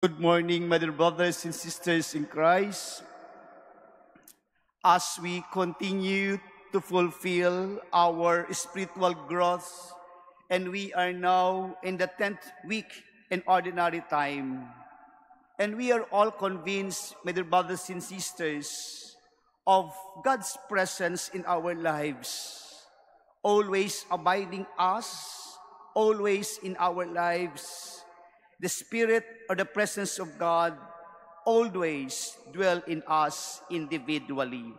Good morning, my dear brothers and sisters in Christ. As we continue to fulfill our spiritual growth, and we are now in the 10th week in ordinary time, and we are all convinced, my dear brothers and sisters, of God's presence in our lives, always abiding us, always in our lives. The Spirit or the presence of God always dwell in us individually.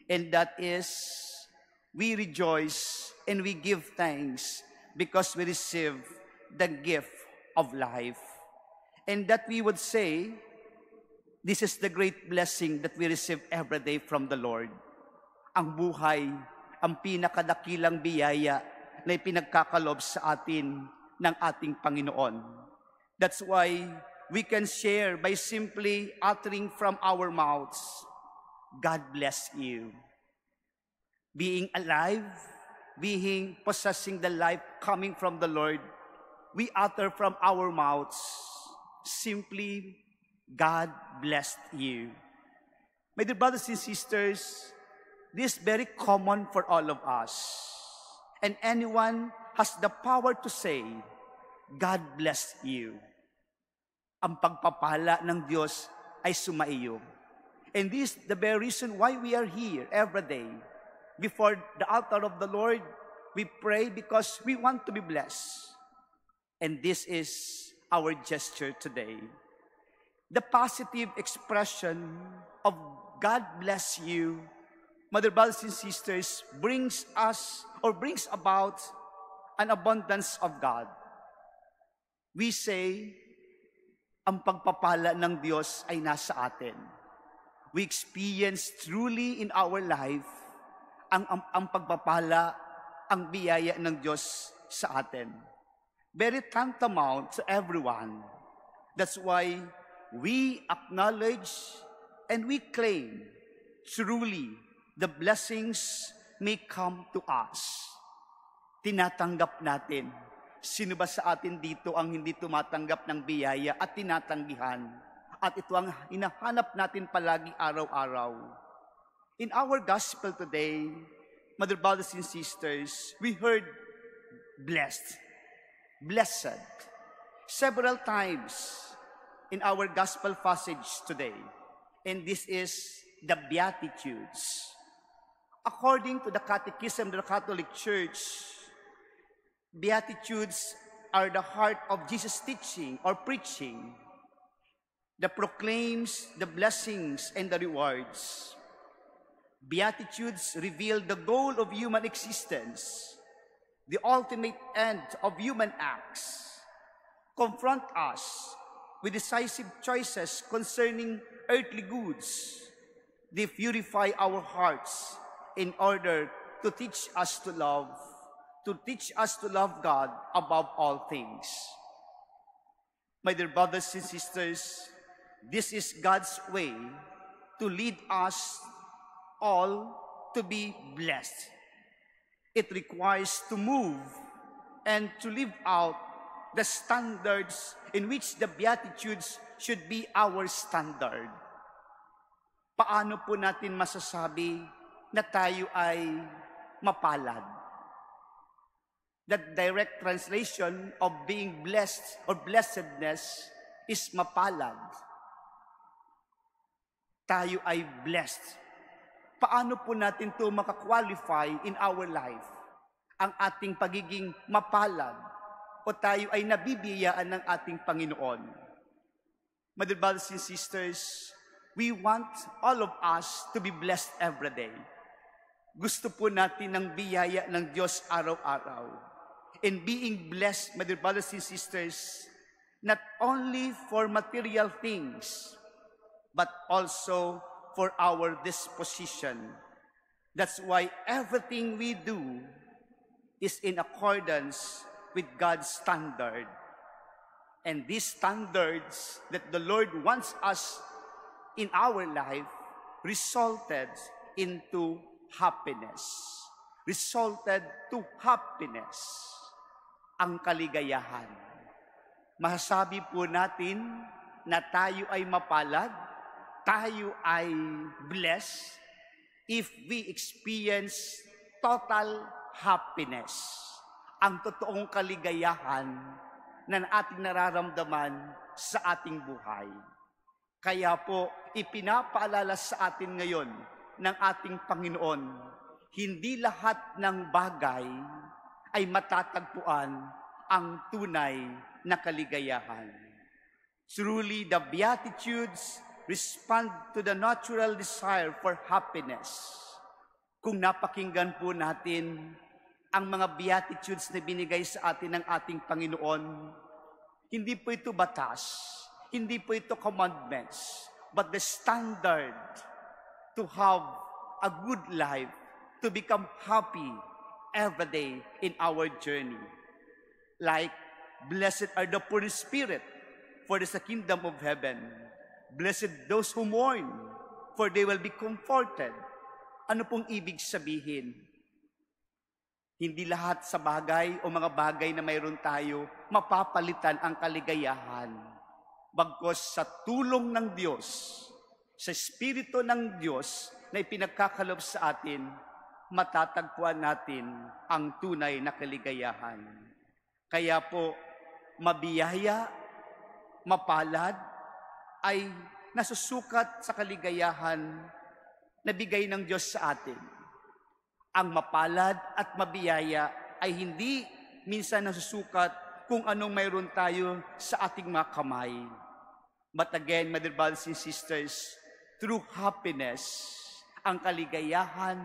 And that is, we rejoice and we give thanks because we receive the gift of life. And that we would say, this is the great blessing that we receive every day from the Lord. Ang buhay, ang pinakadakilang biyaya na ipinagkakalob sa atin ng ating Panginoon. That's why we can share by simply uttering from our mouths, God bless you. Being alive, possessing the life coming from the Lord, we utter from our mouths, simply, God bless you. My dear brothers and sisters, this is very common for all of us. And anyone has the power to say, God bless you. Ang pagpapala ng Diyos ay sumaiyo. And this is the very reason why we are here every day. Before the altar of the Lord, we pray because we want to be blessed. And this is our gesture today. The positive expression of God bless you, Mother, brothers and sisters, brings about an abundance of God. We say, ang pagpapala ng Diyos ay nasa atin. We experience truly in our life ang pagpapala, ang biyaya ng Diyos sa atin. Very tantamount to everyone. That's why we acknowledge and we claim truly the blessings may come to us. Tinatanggap natin. Sino ba sa atin dito ang hindi tumatanggap ng biyaya at tinatanggihan? At ito ang hinahanap natin palagi araw-araw. In our gospel today, Mother, brothers and sisters, we heard blessed, blessed, several times in our gospel passage today. And this is the Beatitudes. According to the Catechism of the Catholic Church, Beatitudes are the heart of Jesus' teaching or preaching that proclaims the blessings and the rewards. Beatitudes reveal the goal of human existence, the ultimate end of human acts, confront us with decisive choices concerning earthly goods. They purify our hearts in order to teach us to love God above all things. My dear brothers and sisters, this is God's way to lead us all to be blessed. It requires to move and to live out the standards in which the Beatitudes should be our standard. Paano po natin masasabi na tayo ay mapalad? The direct translation of being blessed or blessedness is mapalad. Tayo ay blessed. Paano po natin ito makakwalify in our life? Ang ating pagiging mapalad o tayo ay nabibiyayaan ng ating Panginoon. My dear brothers and sisters, we want all of us to be blessed every day. Gusto po natin ng biyaya ng Diyos araw-araw. And being blessed, my dear brothers and sisters, not only for material things, but also for our disposition. That's why everything we do is in accordance with God's standard. And these standards that the Lord wants us in our life resulted into happiness. Resulted to happiness. Ang kaligayahan. Masasabi po natin na tayo ay mapalad, tayo ay blessed if we experience total happiness. Ang totoong kaligayahan na ating nararamdaman sa ating buhay. Kaya po, ipinapaalala sa atin ngayon ng ating Panginoon, hindi lahat ng bagay ay matatagpuan ang tunay na kaligayahan. Truly, the Beatitudes respond to the natural desire for happiness. Kung napakinggan po natin ang mga Beatitudes na binigay sa atin ng ating Panginoon, hindi po ito batas, hindi po ito commandments, but the standard to have a good life, to become happy every day in our journey. Like, blessed are the poor in spirit, for this is the kingdom of heaven. Blessed those who mourn, for they will be comforted. Ano pong ibig sabihin? Hindi lahat sa bagay o mga bagay na mayroon tayo, mapapalitan ang kaligayahan. Bagkus sa tulong ng Diyos, sa Espiritu ng Diyos na ipinagkakalob sa atin, matatagpuan natin ang tunay na kaligayahan. Kaya po, mabiyaya, mapalad, ay nasusukat sa kaligayahan na bigay ng Diyos sa atin. Ang mapalad at mabiyaya ay hindi minsan nasusukat kung anong mayroon tayo sa ating mga kamay. But again, my dear brothers and sisters, true happiness, ang kaligayahan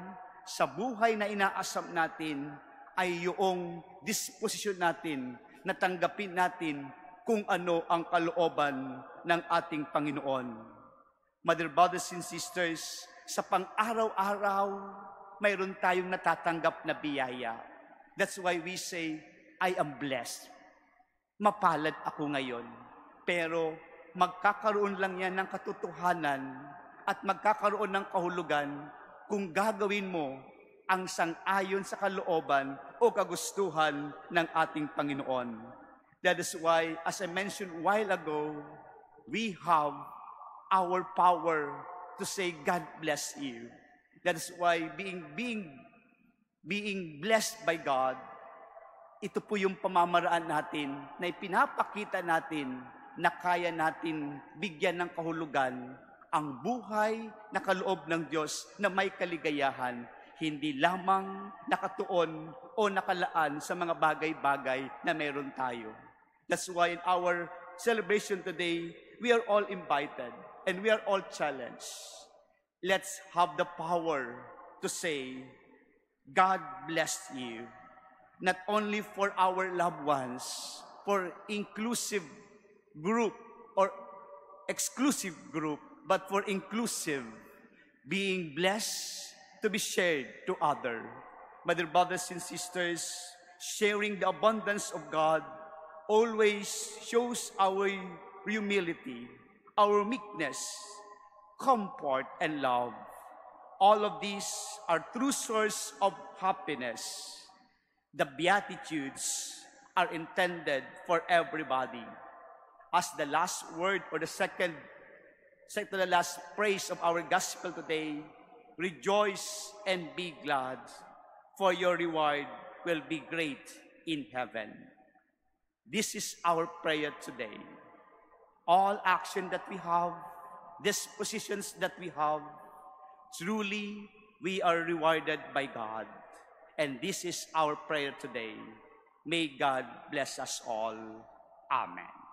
sa buhay na inaasam natin ay yung disposisyon natin na tanggapin natin kung ano ang kalooban ng ating Panginoon. My dear brothers and sisters, sa pang-araw-araw, mayroon tayong natatanggap na biyaya. That's why we say, I am blessed. Mapalad ako ngayon. Pero magkakaroon lang yan ng katotohanan at magkakaroon ng kahulugan kung gagawin mo ang sang-ayon sa kalooban o kagustuhan ng ating Panginoon. That is why, as I mentioned a while ago, we have our power to say, God bless you. That is why being blessed by God, ito po yung pamamaraan natin na ipinapakita natin na kaya natin bigyan ng kahulugan ang buhay na kaloob ng Diyos na may kaligayahan, hindi lamang nakatuon o nakalaan sa mga bagay-bagay na meron tayo. That's why in our celebration today, we are all invited and we are all challenged. Let's have the power to say, God bless you, not only for our loved ones, for inclusive group or exclusive group, but for inclusive, being blessed to be shared to others. My dear brothers and sisters, sharing the abundance of God always shows our humility, our meekness, comfort, and love. All of these are true source of happiness. The Beatitudes are intended for everybody. As the last word or the second to the last praise of our gospel today, rejoice and be glad, for your reward will be great in heaven. This is our prayer today. All action that we have, dispositions that we have, truly we are rewarded by God. And this is our prayer today. May God bless us all. Amen.